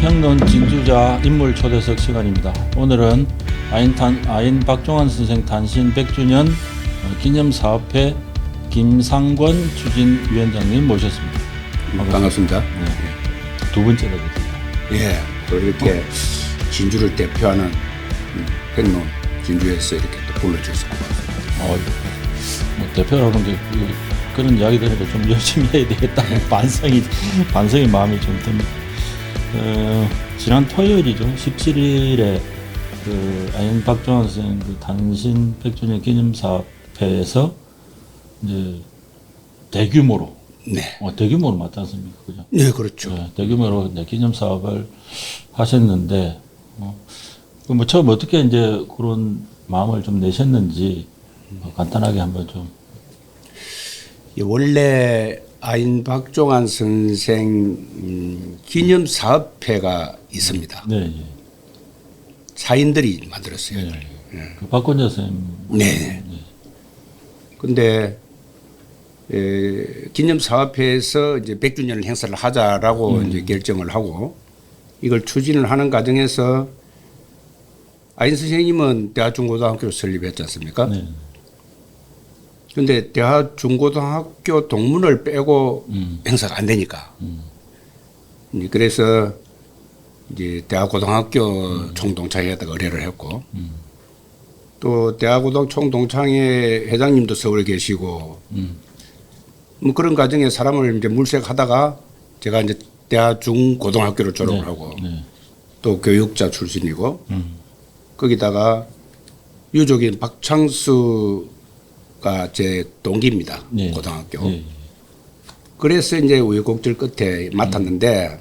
평론 진주자 인물 초대석 시간입니다. 오늘은 아인 박종환 선생 탄신 100주년 기념사업회 김상권 추진위원장님 모셨습니다. 반갑습니다. 네. 두 번째가 됩니다. 예, 또 이렇게 진주를 대표하는 평론 진주에서 이렇게 또 불러주셔서 고맙습니다. 뭐 대표라는 게 그런 이야기 들으니까 좀 열심히 해야 되겠다는 반성이 마음이 좀 듭니다. 지난 토요일이죠. 17일에 아인 박종환 선생 탄신 100주년 기념사업회에서 이제 대규모로 대규모로 맞지 않습니까? 그죠? 네, 그렇죠. 네, 대규모로 이제 기념사업을 하셨는데 뭐 처음 어떻게 이제 그런 마음을 좀 내셨는지 간단하게 한번 좀. 원래 아인 박종환 선생 기념사업회가 있습니다. 네. 사인들이 만들었어요. 네. 그 박건자 선생님. 네. 근데 기념사업회에서 이제 100주년을 행사를 하자라고 이제 결정을 하고 이걸 추진을 하는 과정에서 아인 선생님은 대하중고등학교를 설립했지 않습니까? 네. 근데 대하중고등학교 동문을 빼고 행사가 안 되니까. 그래서 이제 대하고등학교 총동창회에다가 의뢰를 했고 또 대하고등 총동창회 회장님도 서울에 계시고 뭐 그런 과정에 사람을 이제 물색하다가 제가 이제 대하중고등학교를 졸업을 하고 또 교육자 출신이고 거기다가 유족인 박창수가 제 동기입니다. 고등학교. 그래서 이제 우여곡절 끝에 맡았는데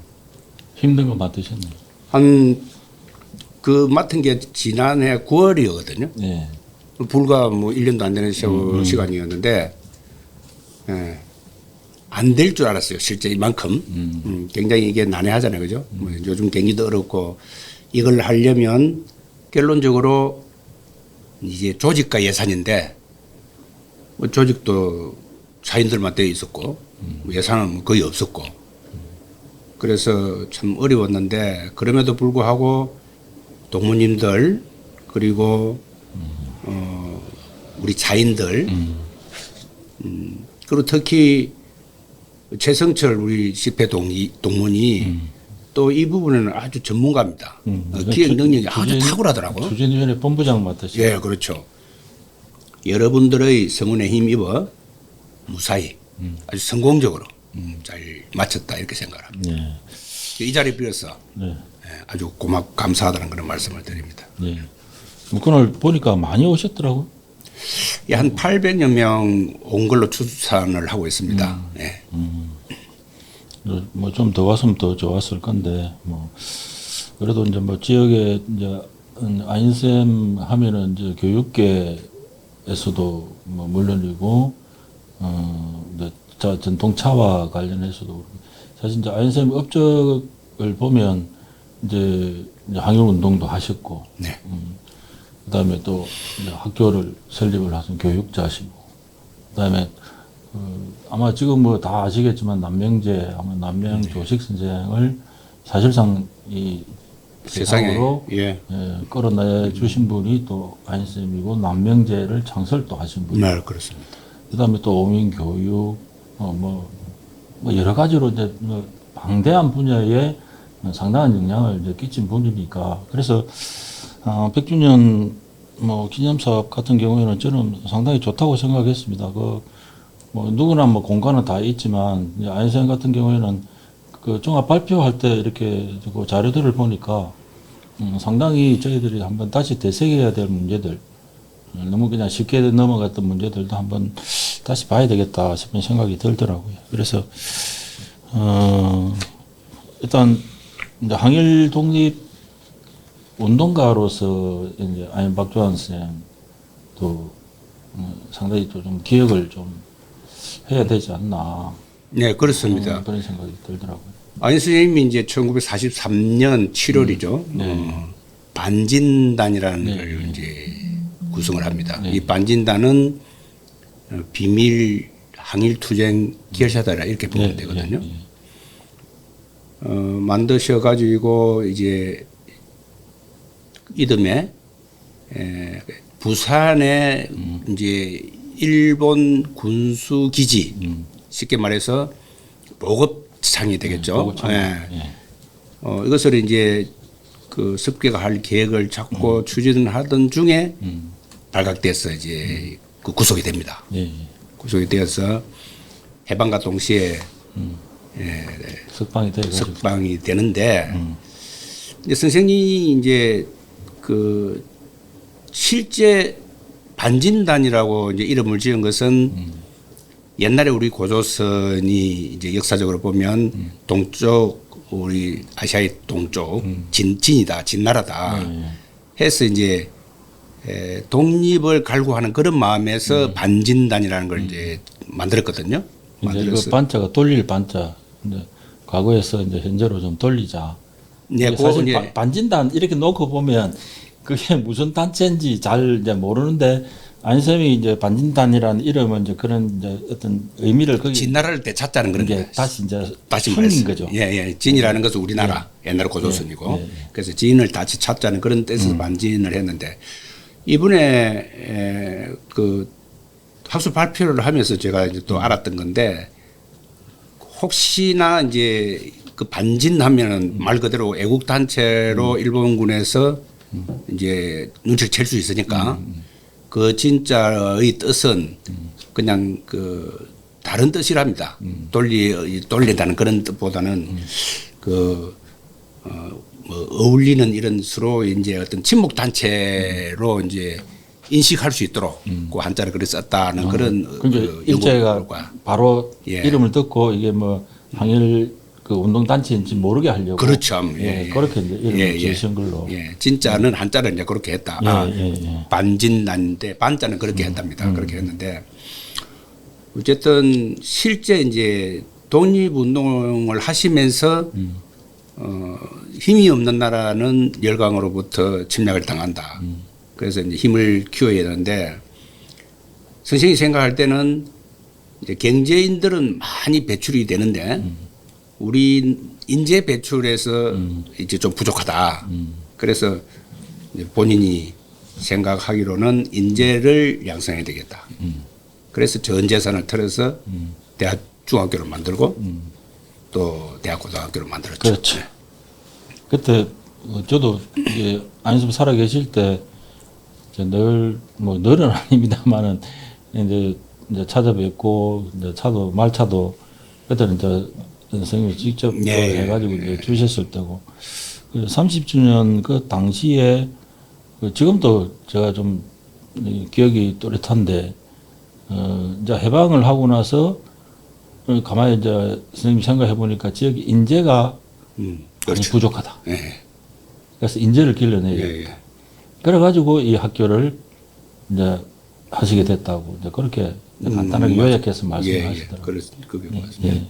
힘든 거 맡으셨네요. 그 맡은 게 지난해 9월이거든요. 네. 불과 뭐 1년도 안 되는 시간이었는데 안 될 줄 알았어요. 실제 이만큼. 굉장히 이게 난해하잖아요. 그죠? 뭐 요즘 경기도 어렵고 이걸 하려면 결론적으로 이제 조직과 예산인데 뭐 조직도 사인들만 되어 있었고 예산은 거의 없었고 그래서 참 어려웠는데 그럼에도 불구하고 동무님들 그리고 우리 자인들 그리고 특히 최성철 우리 집회 동문이 또 이 부분에는 아주 전문가입니다. 기획 능력이 아주 탁월하더라고요. 추진위원회 본부장 맡으시고. 예, 그렇죠. 여러분들의 성원에 힘입어 무사히 아주 성공적으로 잘 마쳤다 이렇게 생각합니다. 네. 이 자리에 비해서 아주 감사하다는 그런 말씀을 드립니다. 네. 그날 보니까 많이 오셨더라고요. 예, 한 800여 명 온 걸로 추산을 하고 있습니다. 네. 뭐 좀 더 왔으면 더 좋았을 건데 뭐 그래도 이제 뭐 지역에 이제 아인쌤 하면은 이제 교육계에서도 뭐 물론이고 이제 전통차와 관련해서도 사실 이제 아인쌤 업적을 보면 이제 항일 운동도 하셨고 그다음에 또 이제 학교를 설립을 하신 교육자시고 그다음에 아마 지금 뭐 다 아시겠지만 남명제 아마 남명 조식 선생을 사실상 이 세상으로 끌어내 주신 분이 또 아인쌤이고 남명제를 창설도 하신 분이고 네, 그렇습니다. 그다음에 또 오민교육 뭐 여러 가지로 이제 방대한 분야에 상당한 영향을 이제 끼친 분이니까 그래서 100주년 뭐 기념사업 같은 경우에는 저는 상당히 좋다고 생각했습니다. 뭐 누구나 뭐 공간은 다 있지만 아인쌤 같은 경우에는 그 종합 발표할 때 이렇게 그 자료들을 보니까 상당히 저희들이 한번 다시 되새겨야 될 문제들 너무 그냥 쉽게 넘어갔던 문제들도 한번 다시 봐야 되겠다 싶은 생각이 들더라고요. 그래서 일단 이제 항일 독립 운동가로서 이제 아인 박종환 선생도 상당히 또 좀 기억을 좀 해야 되지 않나. 네, 그렇습니다. 그런 생각이 들더라고요. 아인 선생님이 이제 1943년 7월이죠. 반진단이라는 걸 이제 구성을 합니다. 이 반진단은 비밀 항일투쟁 기열사다라 이렇게 보면 되거든요. 만드셔 가지고 이제 이듬해 부산에 이제 일본 군수 기지 쉽게 말해서 보급창이 되겠죠. 보급창. 예. 예. 이것을 이제 그 습계가 할 계획을 잡고 추진하던 중에 발각돼서 이제 그 구속이 됩니다. 예. 구속이 되어서 해방과 동시에 석방이 돼가지고. 석방이 되는데 이제 선생님이 이제 그 실제 반진단이라고 이제 이름을 지은 것은 옛날에 우리 고조선이 이제 역사적으로 보면 동쪽 우리 아시아의 동쪽 진이다 진나라다 해서 이제 독립을 갈구하는 그런 마음에서 반진단이라는 걸 이제 만들었거든요. 이제 이거 반자가 돌릴 반자. 근데 과거에서 이제 현재로 좀 돌리자. 네, 이게 사실 반진단 이렇게 놓고 보면 그게 무슨 단체인지 잘 이제 모르는데 안쌤이 이제 반진단이라는 이름은 이제 그런 이제 어떤 의미를 거기 진나라를 되찾자는 그런 이제 게 다시 이제 다시 숨긴 말씀. 거죠. 예, 예. 진이라는 것은 우리나라 옛날 고조선이고 그래서 진을 다시 찾자는 그런 뜻에서 반진을 했는데 이번에 그 학술 발표를 하면서 제가 이제 또 알았던 건데 혹시나 이제 그 반진하면은 말 그대로 애국 단체로 일본군에서 이제 눈치를 챌 수 있으니까 그 진짜의 뜻은 그냥 그 다른 뜻이랍니다. 돌린다는 그런 뜻보다는 뭐 어울리는 이런 서로 이제 어떤 친목 단체로 이제 인식할 수 있도록 그 한자를 그렇게 썼다는 그런 그러니까 일제가 바로 이름을 듣고 이게 뭐 항일 그 운동 단체인지 모르게 하려고 그렇죠. 예, 그렇게 이제 이름을 지으신 걸로. 예, 진짜는 한자를 이제 그렇게 했다. 반진난데 반자는 그렇게 했답니다. 그렇게 했는데 어쨌든 실제 이제 독립운동을 하시면서 힘이 없는 나라는 열강으로부터 침략을 당한다. 그래서 이제 힘을 키워야 되는데 선생님이 생각할 때는 이제 경제인들은 많이 배출이 되는데 우리 인재 배출에서 이제 좀 부족하다. 그래서 이제 본인이 생각하기로는 인재를 양성해야 되겠다. 그래서 전 재산을 털어서 대학 중학교를 만들고 또 대학 고등학교를 만들었죠. 그렇죠. 그때 저도 이제 안에서 살아 계실 때 늘 뭐 늘은 아닙니다만은 이제 찾아뵙고 이제 차도 말차도 그때는 이제 선생님이 직접 해가지고 이제 주셨을 때고 30주년 그 당시에 지금도 제가 좀 기억이 또렷한데 이제 해방을 하고 나서 가만히 이제 선생님 생각해 보니까 지역 인재가 그렇죠. 부족하다. 예. 그래서 인재를 길러내야 돼. 그래가지고 이 학교를 이제 하시게 됐다고 이제 그렇게 간단하게 요약해서 말씀하시더라고요. 그게 맞습니다.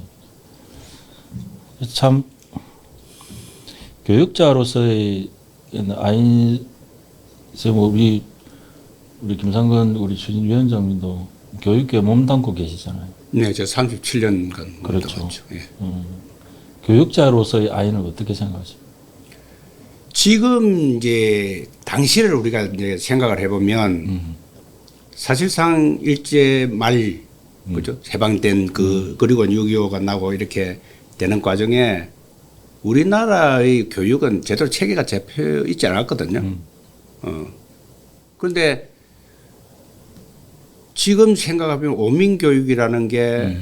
참 교육자로서의 아인 우리 김상근 우리 추진위원장님도 교육계에 몸담고 계시잖아요. 네, 저 37년간 그렇죠. 예. 교육자로서의 아인을 어떻게 생각하십니까? 지금 이제 당시를 우리가 이제 생각을 해보면 사실상 일제 말 그죠 해방된 그리고 6.25가 나고 이렇게 되는 과정에 우리나라의 교육은 제대로 체계가 잡혀 있지 않았거든요. 그런데 지금 생각하면 오민교육이라는 게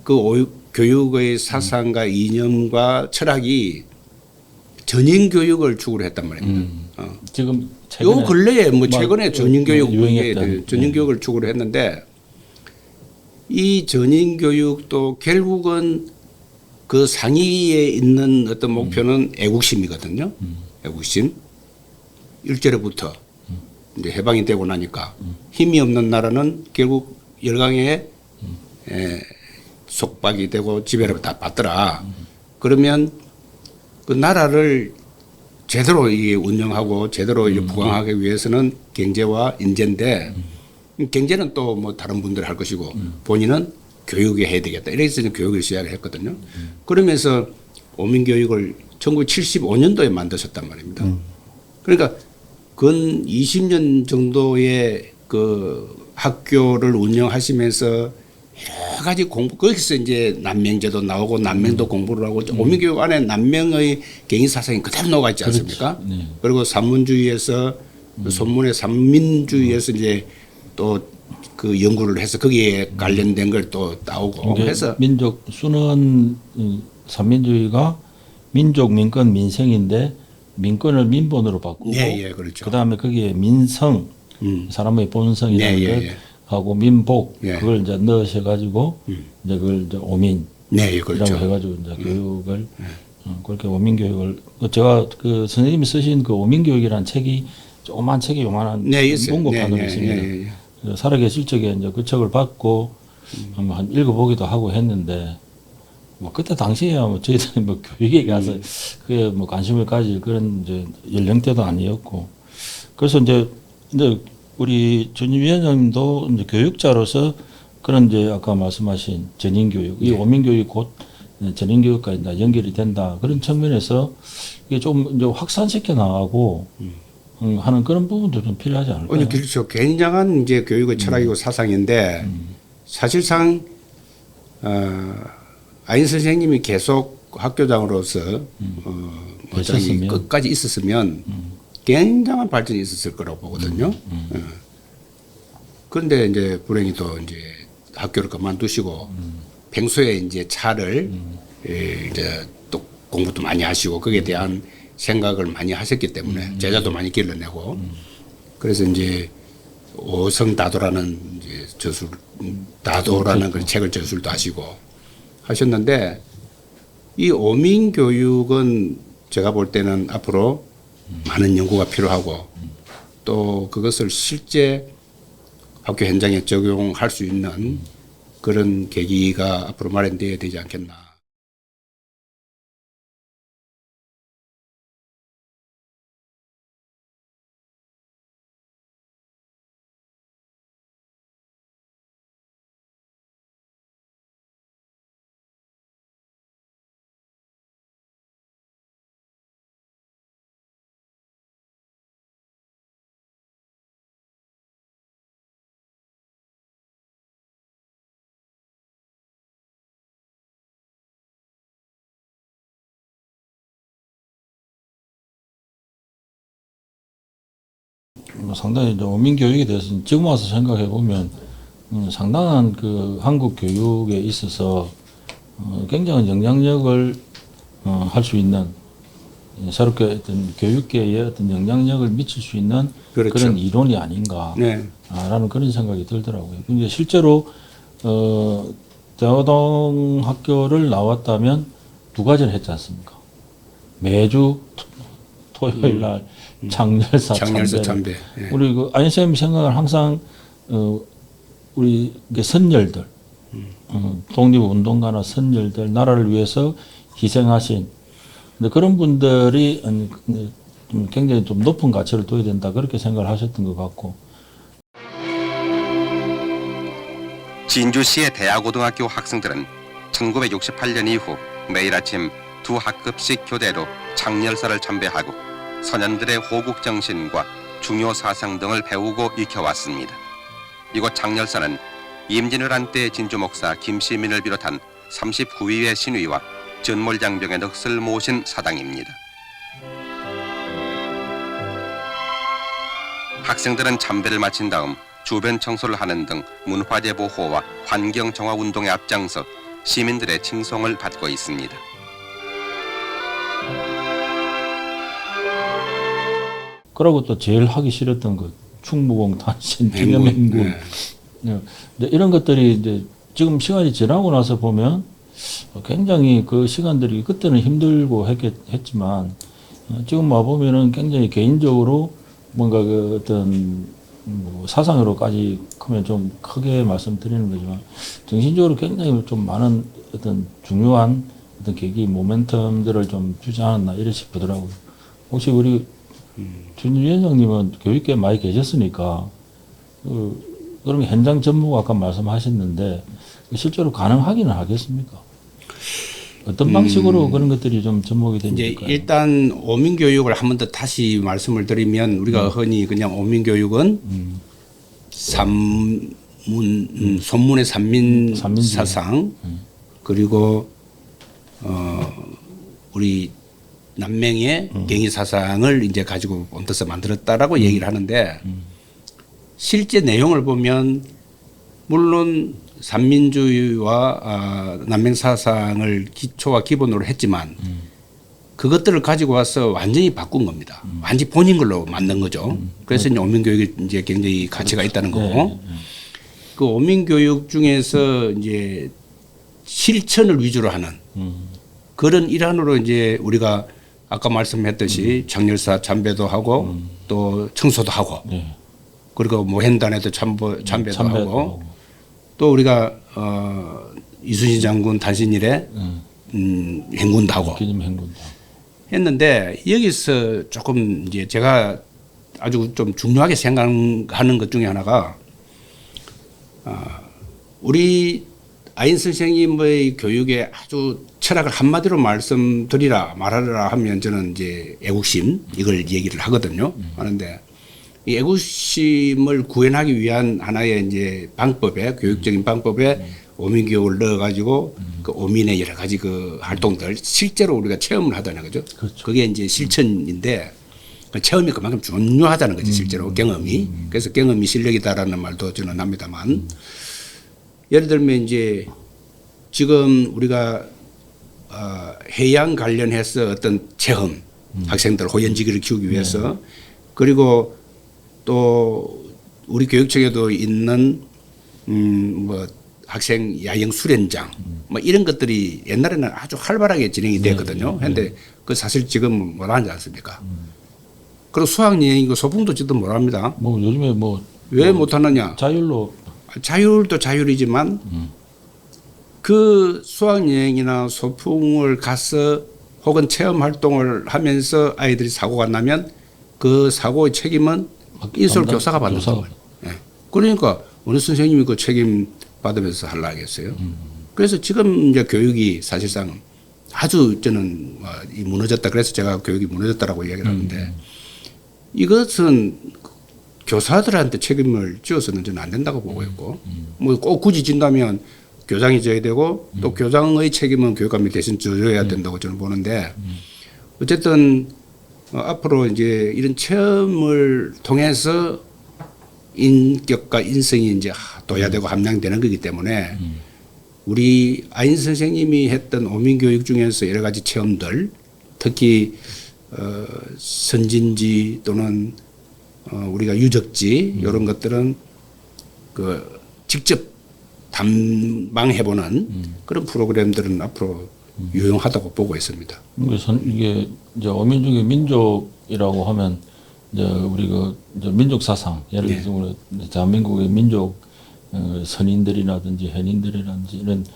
그 교육의 사상과 이념과 철학이 전인교육을 주구로 했단 말입니다. 지금 요 근래에 뭐 최근에 유행했던 전인교육을 주구로 했는데 이 전인교육도 결국은 그 상위에 있는 어떤 목표는 애국심이거든요. 애국심. 일제로부터 이제 해방이 되고 나니까 힘이 없는 나라는 결국 열강에 속박이 되고 지배를 다 받더라. 그러면 그 나라를 제대로 운영하고 제대로 부강하기 위해서는 경제와 인재인데 경제는 또 뭐 다른 분들이 할 것이고 본인은 교육에 해야 되겠다. 이래서 교육을 시작을 했거든요. 그러면서 오민교육을 1975년도에 만드셨단 말입니다. 그러니까 근 20년 정도의 그 학교를 운영하시면서 여러 가지 공부, 거기서 이제 남명제도 나오고 남명도 공부를 하고 오민교육 안에 남명의 개인 사상이 그대로 녹아 있지 않습니까? 네. 그리고 산문주의에서 손문의 산민주의에서 이제 또 그 연구를 해서 거기에 관련된 걸 또 따오고 해서 민족 순원 산민주의가 민족 민권 민생인데 민권을 민본으로 바꾸고 네, 예, 그렇죠. 그다음에 거기에 민성 사람의 본성이라는 네, 예, 것 예. 하고 민복 예. 그걸 이제 넣으셔 가지고 이제 그걸 이제 오민이라고 네, 예, 그렇죠. 해가지고 이제 교육을 그렇게 오민 교육을 제가 그 선생님이 쓰신 그 오민 교육이라는 책이 조그만 책이 요만한 네, 있어요. 문고판으로 네, 네, 있습니다. 네, 네. 살아계실 적에 이제 그 책을 받고 한 읽어보기도 하고 했는데 뭐 그때 당시에야 뭐 저희들이 뭐 교육에 가서 그게 뭐 관심을 가질 그런 이제 연령대도 아니었고 그래서 이제 우리 전임 위원장님도 이제 교육자로서 그런 이제 아까 말씀하신 전인교육, 이 오민교육이 곧 전인교육과 이제 연결이 된다 그런 측면에서 이게 좀 이제 확산시켜 나가고 하는 그런 부분도 좀 필요하지 않을까요? 아니, 그렇죠. 굉장한 이제 교육의 철학이고 사상인데 사실상 아인 선생님이 계속 학교장으로서 계셨으면. 끝까지 있었으면 굉장한 발전이 있었을 거라고 보거든요. 그런데 이제 불행히 또 이제 학교를 그만두시고 평소에 이제 차를 이제 또 공부도 많이 하시고 거기에 대한 생각을 많이 하셨기 때문에 제자도 많이 길러내고 그래서 이제 오성다도라는 이제 저술 다도라는 그 책을 저술도 하시고 하셨는데 이 오민 교육은 제가 볼 때는 앞으로 많은 연구가 필요하고 또 그것을 실제 학교 현장에 적용할 수 있는 그런 계기가 앞으로 마련되어야 되지 않겠나. 상당히 이제 오민 교육에 대해서 지금 와서 생각해 보면 상당한 그 한국 교육에 있어서 굉장한 영향력을 할 수 있는 새롭게 어떤 교육계에 어떤 영향력을 미칠 수 있는 그렇죠. 그런 이론이 아닌가라는 네. 그런 생각이 들더라고요. 근데 실제로 대화동 학교를 나왔다면 2가지를 했지 않습니까? 매주 토요일 날 장렬사 참배. 예. 우리 그 아인쌤 생각을 항상 우리 선열들, 독립운동가나 선열들, 나라를 위해서 희생하신 근데 그런 분들이 좀 굉장히 좀 높은 가치를 둬야 된다 그렇게 생각을 하셨던 것 같고. 진주시의 대하고등학교 학생들은 1968년 이후 매일 아침 2학급씩 교대로 창렬사를 참배하고 선현들의 호국 정신과 중요 사상 등을 배우고 익혀왔습니다. 이곳 창렬사는 임진왜란 한때 진주 목사 김시민을 비롯한 39위의 신위와 전몰장병의 넋을 모신 사당입니다. 학생들은 참배를 마친 다음 주변 청소를 하는 등 문화재 보호와 환경 정화 운동에 앞장서 시민들의 칭송을 받고 있습니다. 그리고 또 제일 하기 싫었던 것 충무공 탄신 기념행군 이런 것들이 이제 지금 시간이 지나고 나서 보면 굉장히 그 시간들이 그때는 힘들고 했지만 지금 와 보면은 굉장히 개인적으로 뭔가 그 어떤 뭐 사상으로까지 크면 좀 크게 말씀드리는 거지만 정신적으로 굉장히 좀 많은 어떤 중요한 어떤 계기 모멘텀들을 좀 주지 않았나 이래 싶더라고요. 혹시 우리 준 위원장님은 교육계에 많이 계셨으니까 그러면 현장 전무가 아까 말씀하셨는데 실제로 가능하기는 하겠습니까? 어떤 방식으로 그런 것들이 좀 접목이 이제 됩니까? 일단 오민교육을 한 번 더 다시 말씀을 드리면 우리가 흔히 그냥 오민교육은 손문의 산민 산민주의. 사상 그리고 우리 남맹의 경위 사상을 이제 가지고 얹어서 만들었다라고 얘기를 하는데 실제 내용을 보면 물론 산민주의와 남맹 사상을 기초와 기본으로 했지만 그것들을 가지고 와서 완전히 바꾼 겁니다. 완전히 본인 걸로 만든 거죠. 그래서 이제 오민교육이 이제 굉장히 가치가 있다는 거고 그 오민교육 중에서 이제 실천을 위주로 하는 그런 일환으로 이제 우리가 아까 말씀했듯이 장렬사 참배도 하고 또 청소도 하고 네. 그리고 뭐 행단에도 참배도 참배도 하고 하고. 또 우리가 이순신 장군 단신일에 행군도 하고 기념 행군도. 했는데 여기서 조금 이제 제가 아주 좀 중요하게 생각하는 것 중에 하나가 우리 아인 선생님의 교육에 아주 철학을 한마디로 말하라 하면 저는 이제 애국심 이걸 얘기를 하거든요. 하는데 이 애국심을 구현하기 위한 하나의 이제 방법에 교육적인 방법에 오민교육을 넣어가지고 그 오민의 여러 가지 그 활동들 실제로 우리가 체험을 하다는 거죠. 그렇죠. 그게 이제 실천인데 그 체험이 그만큼 중요하다는 거죠. 실제로 경험이. 그래서 경험이 실력이다라는 말도 저는 합니다만 예를 들면 이제 지금 우리가 해양 관련해서 어떤 체험 학생들 호연지기를 키우기 위해서 그리고 또 우리 교육청에도 있는 뭐 학생 야영 수련장 뭐 이런 것들이 옛날에는 아주 활발하게 진행이 됐거든요. 그런데 그 사실 지금 못 하지 않습니까? 그리고 수학여행이고 소풍도 지금 못 합니다. 뭐 요즘에 뭐 왜 못 하느냐? 자율로 자율도 자율이지만 그 수학여행이나 소풍을 가서 혹은 체험 활동을 하면서 아이들이 사고가 나면 그 사고의 책임은 인솔 교사가 받는 거예요. 예. 그러니까 어느 선생님이 그 책임 받으면서 하려 하겠어요. 그래서 지금 이제 교육이 사실상 아주 저는 무너졌다. 그래서 제가 교육이 무너졌다라고 이야기를 하는데 이것은 교사들한테 책임을 지어서는 저는 안 된다고 보고 있고 뭐 꼭 굳이 진다면 교장이 져야 되고 또 교장의 책임은 교육감이 대신 져야 된다고 저는 보는데 어쨌든 앞으로 이제 이런 체험을 통해서 인격과 인성이 이제 도야되고 함양되는 거기 때문에 우리 아인 선생님이 했던 오민교육 중에서 여러 가지 체험들 특히 선진지 또는 우리가 유적지 이런 것들은 그 직접 탐방해보는 그런 프로그램들은 앞으로 유용하다고 보고 있습니다. 이게 이제 어민족의 민족이라고 하면 이제 우리 그 이제 민족 사상 예를 들어서 우리 대한민국의 민족 선인들이라든지 현인들이라든지 이런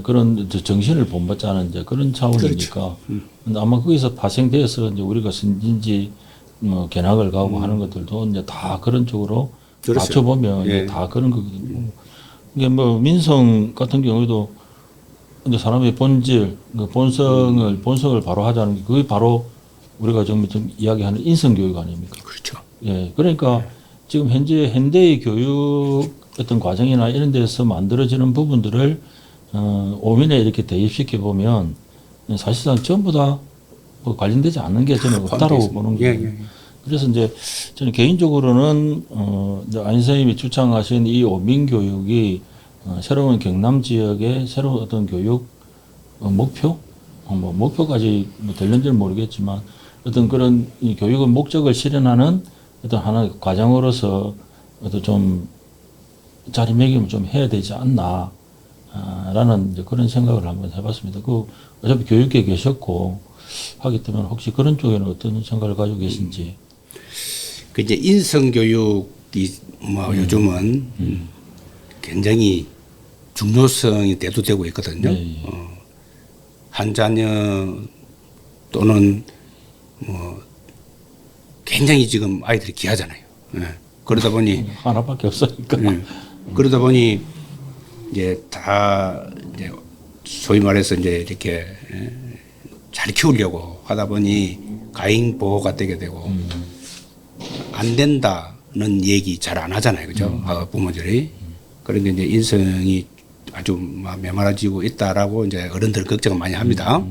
그런 정신을 본받자는 이제 그런 차원이니까 근데 아마 거기서 파생돼서 이제 우리가 선진지 견학을 가고 하는 것들도 이제 다 그런 쪽으로 맞춰보면 이제 다 그런 거거든요. 이게 뭐 민성 같은 경우에도 이제 사람의 본질, 그 본성을 바로 하자는 게 그게 바로 우리가 좀 이야기하는 인성교육 아닙니까? 그렇죠. 예, 그러니까 지금 현재 현대의 교육 어떤 과정이나 이런 데서 만들어지는 부분들을 오민에 이렇게 대입시켜 보면 사실상 전부 다 뭐 관련되지 않는 게 저는 없다라고 보는 거예요. 그래서 이제 저는 개인적으로는 이제 안 선생님이 주창하신 이 오민교육이 새로운 경남 지역의 새로운 어떤 교육 목표, 뭐 목표까지 뭐 될는지는 모르겠지만 어떤 그런 이 교육의 목적을 실현하는 어떤 하나의 과정으로서 어떤 좀 자리매김을 좀 해야 되지 않나 라는 이제 그런 생각을 한번 해봤습니다. 그 어차피 교육계에 계셨고 하기 때문에 혹시 그런 쪽에는 어떤 생각을 가지고 계신지. 그 이제 인성교육이 뭐 요즘은 굉장히 중요성이 대두되고 있거든요. 한 자녀 또는 뭐 굉장히 지금 아이들이 귀하잖아요. 그러다 보니 하나밖에 없으니까. 그러다 보니 이제 다 이제 소위 말해서 이제 이렇게 잘 키우려고 하다 보니 가인 보호가 되게 되고 안 된다는 얘기 잘 안 하잖아요, 그죠? 부모들이. 그런데 이제 인성이 아주 막 메말라지고 있다라고 이제 어른들 걱정을 많이 합니다.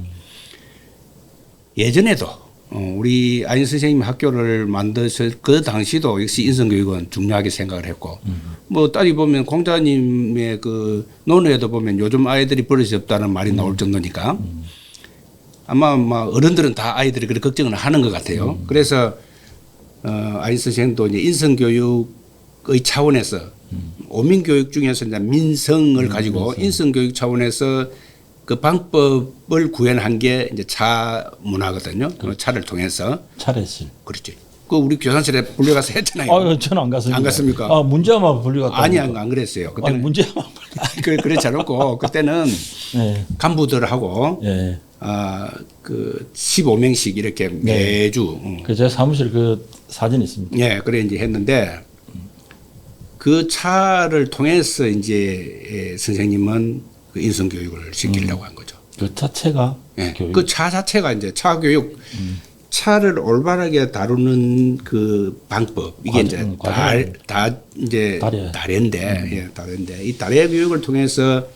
예전에도 우리 아인 선생님 학교를 만드실 그 당시도 역시 인성교육은 중요하게 생각을 했고 뭐 따지고 보면 공자님의 그 논어에도 보면 요즘 아이들이 버릇이 없다는 말이 나올 정도니까 아마 막 어른들은 다 아이들이 그렇게 걱정을 하는 것 같아요. 그래서 아인 선생님도 이제 인성교육의 차원에서 오민교육 중에서 이제 민성을 가지고 인성교육 차원에서 그 방법을 구현한 게 이제 차 문화거든요. 그 차를 통해서. 차례실. 그렇지. 그 우리 교산실에 불려가서 했잖아요. 저는 안 갔습니다. 안 갔습니까? 문제아마 불려갔다. 아니, 안 그랬어요. 그때는. 문제아마 그렇지 않았고, 그때는 네. 간부들하고, 네. 그 15명씩 이렇게 매주. 제 사무실 그 사진 있습니다. 예, 그래 이제 했는데, 그 차를 통해서 이제 선생님은 그 인성교육을 시키려고 한 거죠. 그 자체가 예, 교육. 그 차 자체가 이제 차 교육, 차를 올바르게 다루는 그 방법 이게 이제 다 이제 다례인데, 예, 다례인데 이 다례 교육을 통해서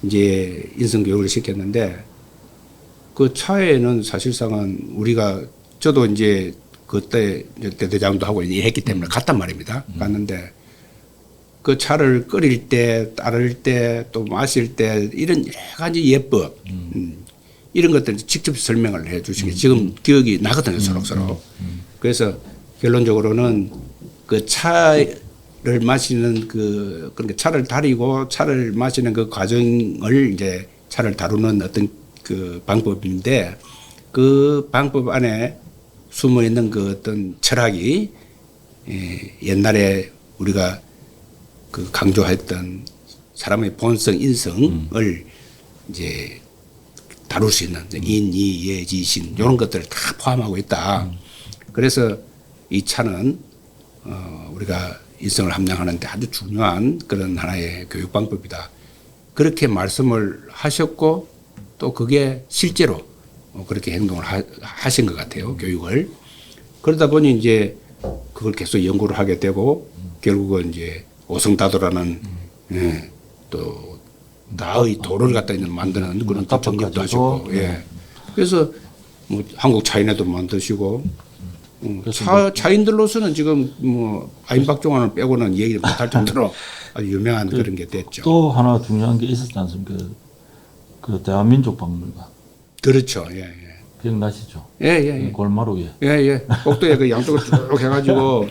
이제 인성 교육을 시켰는데 그 차에는 사실상은 우리가 저도 이제 그때 대대장도 하고 일했기 때문에 갔단 말입니다. 갔는데 그 차를 끓일 때, 따를 때, 또 마실 때 이런 여러 가지 예법 이런 것들 직접 설명을 해 주시기 지금 기억이 나거든요, 서로. 그래서 결론적으로는 그 차를 마시는 그러니까 차를 다리고 차를 마시는 그 과정을 이제 차를 다루는 어떤 그 방법인데 그 방법 안에 숨어 있는 그 어떤 철학이 옛날에 우리가 그 강조했던 사람의 본성, 인성을 이제 다룰 수 있는 인, 이, 예, 지, 신 이런 것들을 다 포함하고 있다. 그래서 이 차는 우리가 인성을 함양하는데 아주 중요한 그런 하나의 교육 방법이다. 그렇게 말씀을 하셨고 또 그게 실제로 그렇게 행동을 하신 것 같아요. 교육을. 그러다 보니 이제 그걸 계속 연구를 하게 되고 결국은 이제 오성다도라는 또 나의 도를 갖다 만드는 그런 정립도 하셨고, 예. 그래서 뭐 한국 차인회도 만드시고, 차인들로서는 지금 뭐 아임박종환을 빼고는 얘기를 못할 정도로 아주 유명한 그런 게 됐죠. 또 하나 중요한 게 있었지 않습니까? 그 대한민족 박물관. 그렇죠, 예, 예. 기억나시죠? 예. 골마루에. 예. 복도에 그 양쪽으로 쭉 해가지고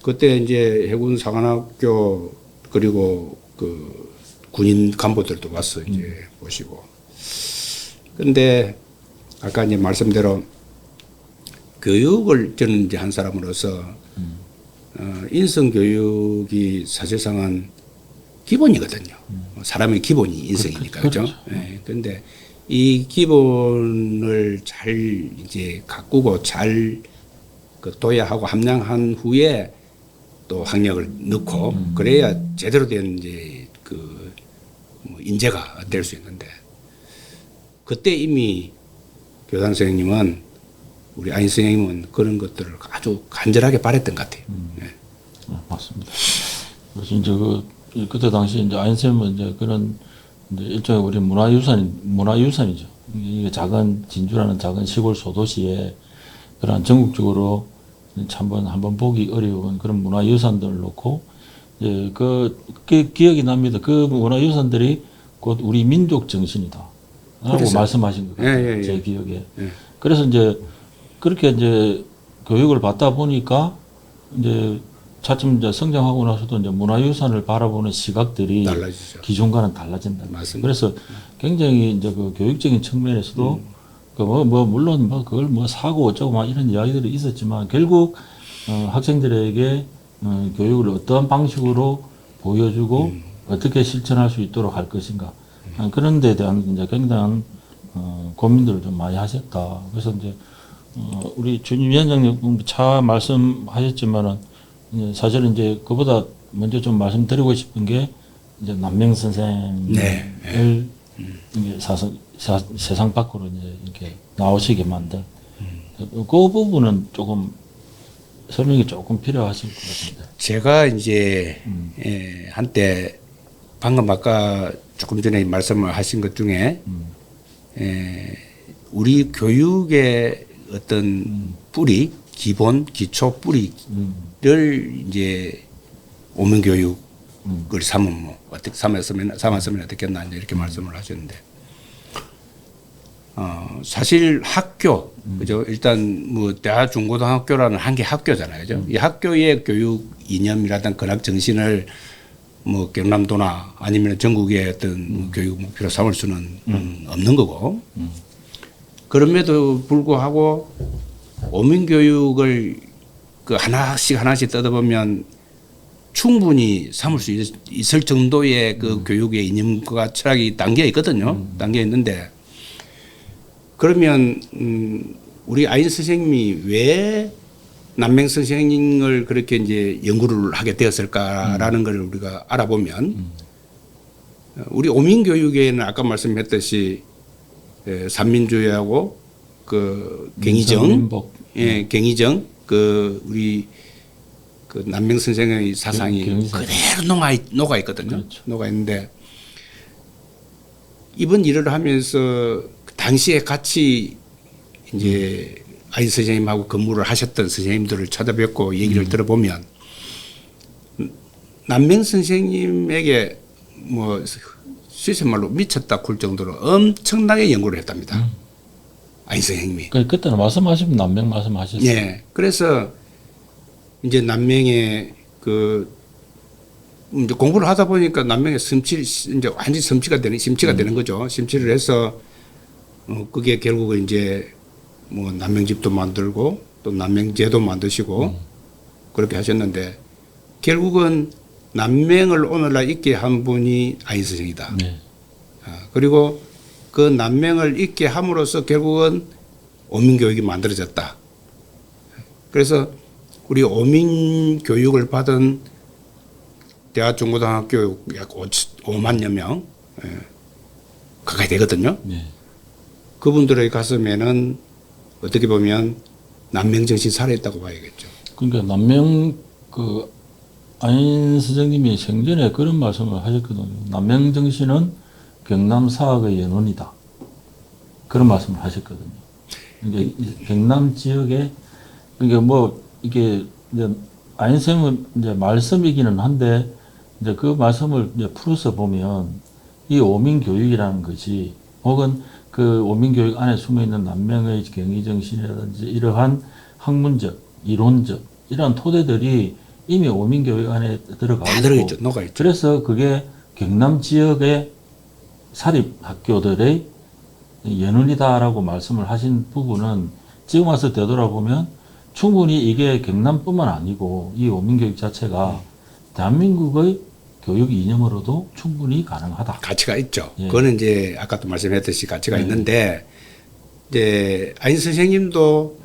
그때 이제 해군 상안학교 그리고 그 군인 간부들도 와서 이제 보시고. 근데 아까 이제 말씀대로 교육을 저는 이제 한 사람으로서 인성 교육이 사실상은 기본이거든요. 사람의 기본이 인성이니까 그렇죠. 예. 근데 이 기본을 잘 이제 가꾸고 잘 그 도야하고 함양한 후에 또 학력을 넣고 그래야 제대로 된 이제 그 뭐 인재가 될 수 있는데 그때 이미 교장 선생님은 우리 아인 선생님은 그런 것들을 아주 간절하게 바랬던 것 같아요. 네. 맞습니다. 그래서 이제 그때 당시 이제 아인 선생님은 이제 그런 이제 일종의 우리 문화유산이죠. 이게 작은 진주라는 작은 시골 소도시에 그런 전국적으로 한번 보기 어려운 그런 문화유산들을 놓고 기억이 납니다. 그 문화유산들이 곧 우리 민족 정신이다. 라고 말씀하신 것 같아요. 제 기억에. 그래서 이제 그렇게 이제 교육을 받다 보니까 이제 차츰 이제 성장하고 나서도 이제 문화유산을 바라보는 시각들이 달라지죠. 기존과는 달라진다. 맞습니다. 그래서 굉장히 이제 그 교육적인 측면에서도 물론 그걸 사고 어쩌고 막 이런 이야기들이 있었지만 결국 학생들에게 교육을 어떠한 방식으로 보여주고 어떻게 실천할 수 있도록 할 것인가 그런 데 대한 이제 굉장한 고민들을 좀 많이 하셨다. 그래서 이제 우리 주임 위원장님 차 말씀하셨지만은 사실은 이제 그보다 먼저 좀 말씀드리고 싶은 게 이제 남명 선생을 이게 세상 밖으로 이제 이렇게 나오시게 만든 그 부분은 조금 설명이 조금 필요하실 것 같은데. 제가 이제 한때 방금 아까 조금 전에 말씀을 하신 것 중에 우리 교육의 어떤 뿌리, 기본, 기초 뿌리를 이제 오민교육을 삼았으면 어떻겠나 이렇게 말씀을 하셨는데, 사실 학교, 그죠? 일단 뭐 대학, 중고등학교라는 한 개 학교잖아요, 그죠? 이 학교의 교육 이념이라든 근학 정신을 뭐 경남도나 아니면 전국의 어떤 교육 목표로 삼을 수는 없는 거고, 그럼에도 불구하고 오민교육을 그 하나씩 뜯어보면 충분히 삼을 수 있을 정도의 그 교육의 이념과 철학이 담겨 있거든요. 담겨 있는데, 그러면 우리 아인 선생님이 왜 남맹 선생님을 그렇게 이제 연구를 하게 되었을까라는 걸 우리가 알아보면, 우리 오민교육에는 아까 말씀했듯이 산민주의하고 그 경의정, 경의정 그 우리 그 남명 선생의 사상이 그대로 녹아 있거든요. 그렇죠. 녹아 있는데, 이번 일을 하면서 당시에 같이 이제 아인 선생님하고 근무를 하셨던 선생님들을 찾아뵙고 얘기를 들어보면, 남명 선생님에게 뭐 시세말로 미쳤다 굴 정도로 엄청나게 연구를 했답니다. 아인 선생님이. 그때는 말씀하시면 남명 말씀하셨어요. 예. 그래서 이제 남명의 그 이제 공부를 하다 보니까 남명의 이제 완전 심취가 되는 거죠. 심취를 해서 그게 결국은 이제 뭐 남명집도 만들고 또 남명제도 만드시고 그렇게 하셨는데, 결국은 남명을 오늘날 있게 한 분이 아인 선생이다. 네. 그리고 그 남명을 있게 함으로써 결국은 오민교육이 만들어졌다. 그래서 우리 오민교육을 받은 대학 중고등학교 약 5만여 명 가까이 되거든요. 네. 그분들의 가슴에는 어떻게 보면 남명정신이 살아있다고 봐야겠죠. 그러니까 남명 그 아인 선생님이 생전에 그런 말씀을 하셨거든요. 남명 정신은 경남 사학의 연원이다. 그런 말씀을 하셨거든요. 그러니까 경남 지역에, 그러니까 뭐 이게 이제 아인 선생님은 이제 말씀이기는 한데, 이제 그 말씀을 이제 풀어서 보면 이 오민 교육이라는 것이, 혹은 그 오민 교육 안에 숨어 있는 남명의 경의 정신이라든지 이러한 학문적, 이론적 이러한 토대들이 이미 오민 교육 안에 들어가 다 있고, 들어있죠. 녹아있죠. 그래서 그게 경남 지역의 사립 학교들의 연원이다라고 말씀을 하신 부분은 지금 와서 되돌아보면 충분히 이게 경남뿐만 아니고 이 오민교육 자체가 대한민국의 교육 이념으로도 충분히 가능하다. 가치가 있죠. 예. 그거는 이제 아까도 말씀했듯이 가치가 네. 있는데, 이제 아인 선생님도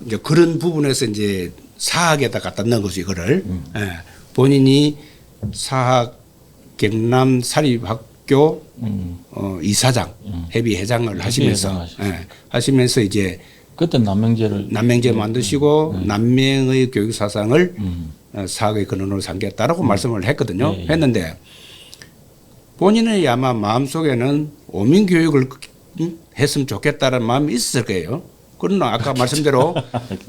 이제 그런 부분에서 이제 사학에다 갖다 넣은 거죠, 이거를. 예. 본인이 사학 경남 사립학교 이사장, 회비회장을 하시면서, 하시면서 이제 그때 남명제 만드시고 남명의 교육 사상을 사학의 근원으로 삼겠다라고 말씀을 했거든요. 예, 예. 했는데 본인의 아마 마음속에는 오민교육을 했으면 좋겠다는 마음이 있었을 거예요. 그러나 아까 말씀대로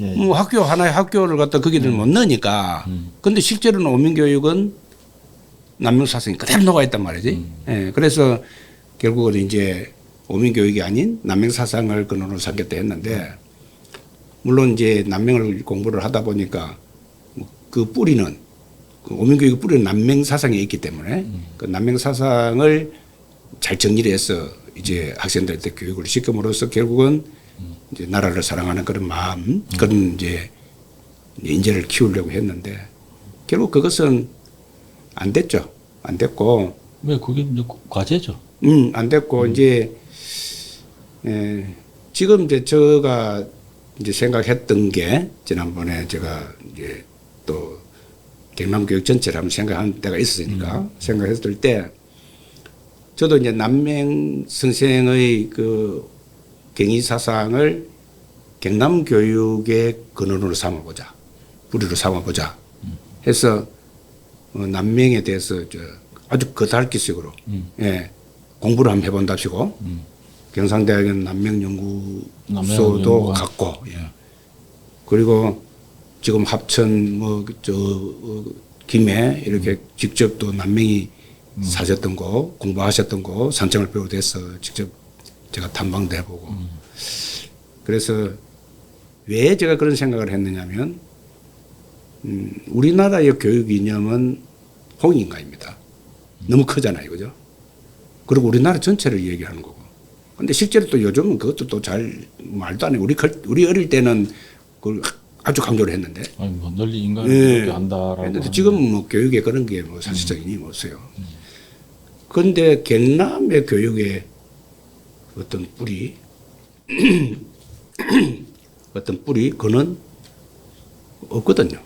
예. 뭐 학교 하나의 학교를 갖다 거기를 못 넣으니까. 근데 실제로는 오민교육은 남명 사상이 그대로 녹아 있단 말이지. 예, 그래서 결국은 이제 오민교육이 아닌 남명 사상을 근원으로 삼겠다 했는데, 물론 이제 남명을 공부를 하다 보니까 그 뿌리는, 그 오민교육의 뿌리는 남명 사상에 있기 때문에 그 남명 사상을 잘 정리를 해서 이제 학생들한테 교육을 시킴으로써 결국은 이제 나라를 사랑하는 그런 마음, 그런 이제 인재를 키우려고 했는데, 결국 그것은 안 됐죠. 안 됐고. 왜 그게 이제 과제죠. 안 됐고, 이제, 지금 이제 제가 이제 생각했던 게, 지난번에 제가 이제 또 경남교육 전체를 한번 생각한 때가 있었으니까, 생각했을 때, 저도 이제 남맹 선생의 그 경위 사상을 경남 교육의 근원으로 삼아보자, 뿌리로 삼아보자 해서 남맹에 대해서 아주 거달기식으로 예, 공부를 한번 해본답시고 경상대학은 남맹연구소도 갖고 예. 그리고 지금 합천 김해 이렇게 직접 또 남맹이 사셨던 거 공부하셨던 거 산청을 비롯해서 직접 제가 탐방도 해보고 그래서 왜 제가 그런 생각을 했느냐면 우리나라의 교육 이념은 홍익인가입니다. 너무 크잖아요, 그죠? 그리고 우리나라 전체를 얘기하는 거고. 근데 실제로 또 요즘은 그것도 또 잘 말도 안 해. 우리 어릴 때는 그걸 아주 강조를 했는데. 아니, 뭐 널리 인간을 이렇게 예. 한다라고. 근데 지금 뭐 교육에 그런 게 뭐 사실적인 힘이 없어요. 그런데 경남의 교육의 어떤 뿌리, 그는 없거든요.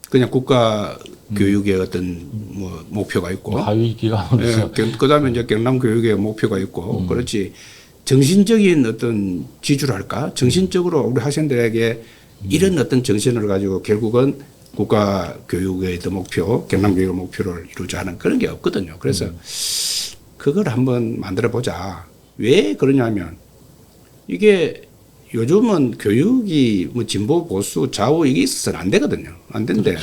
그냥 국가 교육의 어떤 뭐 목표가 있고, 하위 기관으로서 그다음에 이제 경남 교육의 목표가 있고, 그렇지 정신적인 어떤 지주랄까, 정신적으로 우리 학생들에게 이런 어떤 정신을 가지고 결국은 국가 교육의 목표, 경남 교육의 목표를 이루자 하는 그런 게 없거든요. 그래서 그걸 한번 만들어 보자. 왜 그러냐면 이게 요즘은 교육이 뭐 진보 보수 좌우 이게 있어서는 안 되거든요. 안 된대.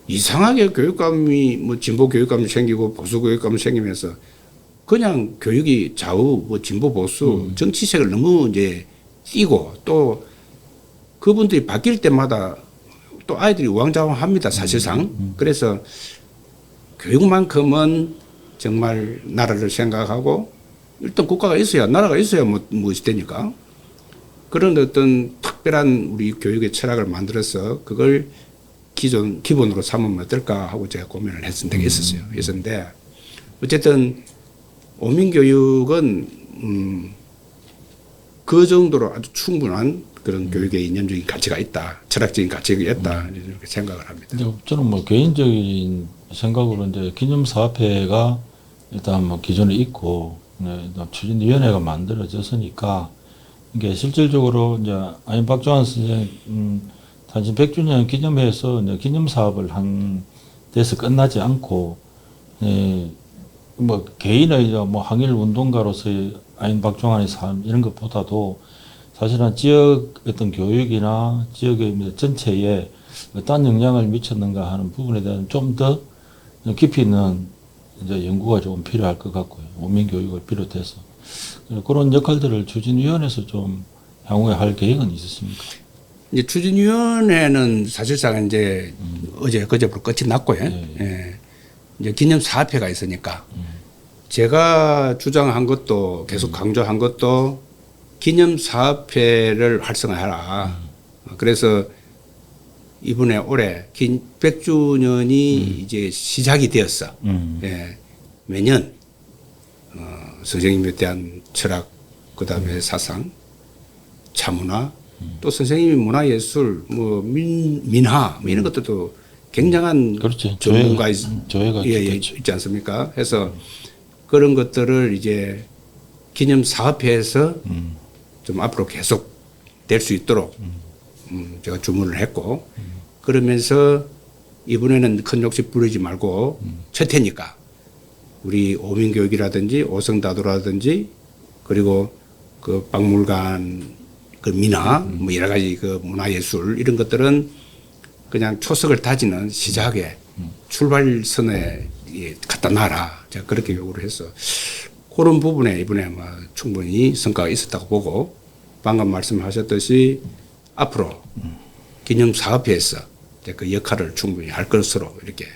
이상하게 교육감이 뭐 진보 교육감이 생기고 보수 교육감이 생기면서 그냥 교육이 좌우 뭐 진보 보수 정치색을 너무 이제 띄고 또 그분들이 바뀔 때마다 또 아이들이 우왕좌왕합니다. 사실상. 그래서 교육만큼은 정말 나라를 생각하고 일단 국가가 있어야 나라가 있어야 무엇이 되니까 그런 어떤 특별한 우리 교육의 철학을 만들어서 그걸 기본으로 삼으면 어떨까 하고 제가 고민을 했던 적이 있었는데 어쨌든 오민교육은 그 정도로 아주 충분한 그런 교육의 이념적인 가치가 있다, 철학적인 가치가 있다 이렇게 생각을 합니다. 저는 뭐 개인적인 생각으로 이제 기념사업회가 일단 뭐 기존에 있고 추진위원회가 만들어졌으니까 이게 실질적으로 이제 아임 박종환 선생 단신 100주년 기념회에서 이제 기념 사업을 한 데서 끝나지 않고 뭐 개인의 뭐 항일 운동가로서의 아임 박종환의 삶 이런 것보다도 사실은 지역 어떤 교육이나 지역의 전체에 어떤 영향을 미쳤는가 하는 부분에 대한 좀 더 깊이 있는 이제 연구가 좀 필요할 것 같고요. 오민교육을 비롯해서 그런 역할들을 추진위원회에서 좀 향후에 할 계획은 있으십니까? 이제 추진위원회는 사실상 이제 그제부터 끝이 났고요. 예. 이제 기념사업회가 있으니까 제가 주장한 것도 계속 강조한 것도 기념사업회를 활성화하라. 그래서 이번에 올해 100주년이 이제 시작이 되었어. 예. 매년 선생님에 대한 철학, 그다음에 사상, 차문화, 또 선생님이 문화예술, 뭐 민화 뭐 이런 것들도 굉장한 그렇지. 전문가 조회가 있지 않습니까? 해서 그런 것들을 이제 기념사업회에서 좀 앞으로 계속 될 수 있도록 제가 주문을 했고 그러면서 이번에는 큰 욕심 부리지 말고 첫 해니까 우리 오민교육이라든지 오성다도라든지 그리고 그 박물관 그 민화 뭐 여러 가지 그 문화예술 이런 것들은 그냥 초석을 다지는 시작에 출발선에 갖다 놔라. 제가 그렇게 요구를 했어. 그런 부분에 이번에 아마 충분히 성과가 있었다고 보고 방금 말씀하셨듯이 앞으로 기념사업회에서 그 역할을 충분히 할 것으로 이렇게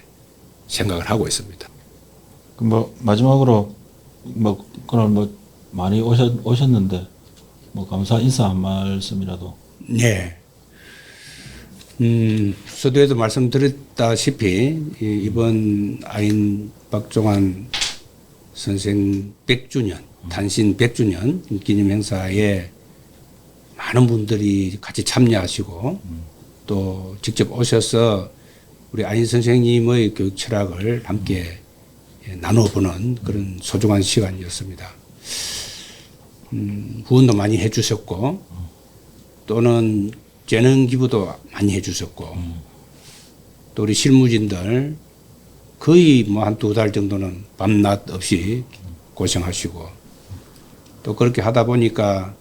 생각을 하고 있습니다. 뭐 마지막으로 뭐 그런 뭐 많이 오셨는데 뭐 감사 인사 한 말씀이라도. 네. 서두에도 말씀드렸다시피 이번 아인 박종환 선생 100주년 탄신 100주년 기념 행사에 많은 분들이 같이 참여하시고 또 직접 오셔서 우리 아인 선생님의 교육 철학을 함께 나눠보는 그런 소중한 시간이었습니다. 후원도 많이 해주셨고 또는 재능 기부도 많이 해주셨고 또 우리 실무진들 거의 뭐 한 2달 정도는 밤낮 없이 고생하시고 또 그렇게 하다 보니까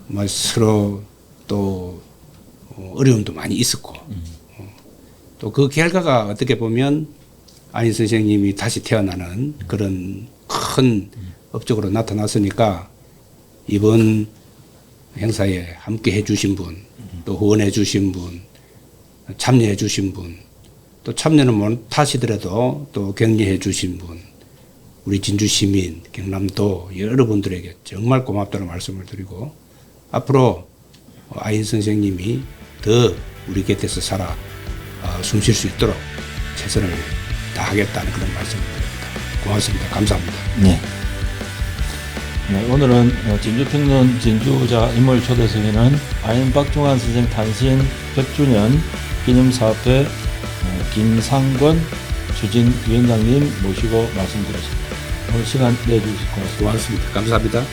뭐 서로 또 어려움도 많이 있었고 또 그 결과가 어떻게 보면 안인 선생님이 다시 태어나는 그런 큰 업적으로 나타났으니까 이번 행사에 함께 해주신 분, 또 후원해 주신 분, 참여해 주신 분, 또 참여는 못하시더라도 또 격려해 주신 분, 우리 진주 시민, 경남도 여러분들에게 정말 고맙다는 말씀을 드리고 앞으로 아인 선생님이 더 우리 곁에서 살아 숨 쉴 수 있도록 최선을 다하겠다는 그런 말씀을 드립니다. 고맙습니다. 감사합니다. 네. 네, 오늘은 진주평론 진주자 인물 초대석에는 아인 박중환 선생 탄신 100주년 기념사업회 김상권 추진위원장님 모시고 말씀드렸습니다. 오늘 시간 내주셔서 고맙습니다. 고맙습니다. 감사합니다.